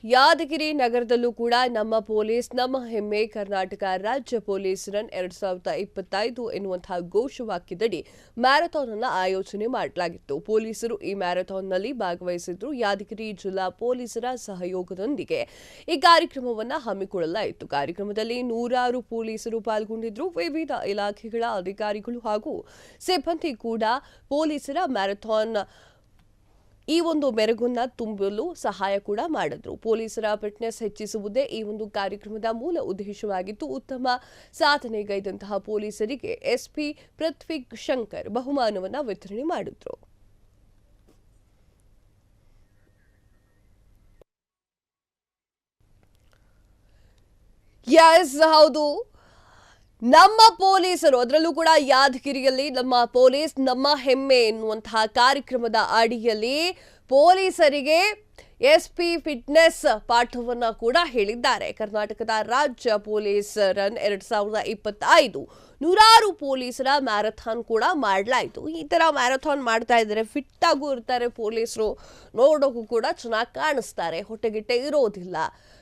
ಯಾದಗಿರಿ ನಗರದಲ್ಲೂ ಕೂಡ ನಮ್ಮ ಪೊಲೀಸ್ ನಮ್ಮ ಹೆಮ್ಮೆ ಕರ್ನಾಟಕ ರಾಜ್ಯ ಪೊಲೀಸ್ ರನ್ 2025 ಎನ್ನುವಂತಹ ಘೋಷವಾಕ್ಯದಡಿ ಮ್ಯಾರಥಾನ್ ಅನ್ನು ಆಯೋಜನೆ ಮಾಡಲಾಗಿತ್ತು. ಪೊಲೀಸರು ಈ ಮ್ಯಾರಥಾನ್ನಲ್ಲಿ ಭಾಗವಹಿಸಿದ್ರು. ಯಾದಗಿರಿ ಜಿಲ್ಲಾ ಪೊಲೀಸರ ಸಹಯೋಗದೊಂದಿಗೆ ಈ ಕಾರ್ಯಕ್ರಮವನ್ನು ಹಮ್ಮಿಕೊಳ್ಳಲಾಯಿತು. ಕಾರ್ಯಕ್ರಮದಲ್ಲಿ ನೂರಾರು ಪೊಲೀಸರು ಪಾಲ್ಗೊಂಡಿದ್ರು. ವಿವಿಧ ಇಲಾಖೆಗಳ ಅಧಿಕಾರಿಗಳು ಹಾಗೂ ಸಿಬ್ಬಂದಿ ಕೂಡ ಪೊಲೀಸರ ಮ್ಯಾರಥಾನ್ ಈ ಒಂದು ಮೆರುಗನ್ನ ತುಂಬಲು ಸಹಾಯ ಕೂಡ ಮಾಡಿದ್ರು. ಪೊಲೀಸರ ಫಿಟ್ನೆಸ್ ಹೆಚ್ಚಿಸುವುದೇ ಈ ಒಂದು ಕಾರ್ಯಕ್ರಮದ ಮೂಲ ಉದ್ದೇಶವಾಗಿತ್ತು. ಉತ್ತಮ ಸಾಧನೆಗೈದಂತಹ ಪೊಲೀಸರಿಗೆ ಎಸ್ಪಿ ಪೃಥ್ವಿ ಶಂಕರ್ ಬಹುಮಾನವನ್ನ ವಿತರಣೆ ಮಾಡಿದ್ರು. ಯಸ್, ಹೌದು, ನಮ್ಮ ಪೊಲೀಸರು ಅದರಲ್ಲೂ ಕೂಡ ಯಾದಗಿರಿಯಲ್ಲಿ ನಮ್ಮ ಪೊಲೀಸ್ ನಮ್ಮ ಹೆಮ್ಮೆ ಎನ್ನುವಂತಹ ಕಾರ್ಯಕ್ರಮದ ಅಡಿಯಲ್ಲಿ ಪೊಲೀಸರಿಗೆ ಎಸ್ಪಿ ಫಿಟ್ನೆಸ್ ಪಾಠವನ್ನ ಕೂಡ ಹೇಳಿದ್ದಾರೆ. ಕರ್ನಾಟಕದ ರಾಜ್ಯ ಪೊಲೀಸ್ ರನ್ 2025 ನೂರಾರು ಪೊಲೀಸರ ಮ್ಯಾರಥಾನ್ ಕೂಡ ಮಾಡಲಾಯಿತು. ಈ ತರ ಮ್ಯಾರಥಾನ್ ಮಾಡ್ತಾ ಇದ್ದಾರೆ, ಫಿಟ್ ಆಗೂ ಇರ್ತಾರೆ ಪೊಲೀಸರು, ನೋಡೋಕ್ಕೂ ಕೂಡ ಚೆನ್ನಾಗಿ ಕಾಣಿಸ್ತಾರೆ, ಹೊಟ್ಟೆಗಿಟ್ಟೆ ಇರೋದಿಲ್ಲ.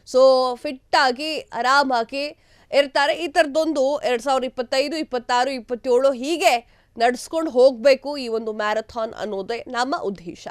ಸೊ ಫಿಟ್ ಆಗಿ ಆರಾಮಾಗಿ ಇರ್ತಾರೆ. ಈ ಥರದೊಂದು 2025, 26, 27 ಹೀಗೆ ನಡೆಸ್ಕೊಂಡು ಹೋಗಬೇಕು ಈ ಒಂದು ಮ್ಯಾರಥಾನ್ ಅನ್ನೋದೇ ನಮ್ಮ ಉದ್ದೇಶ.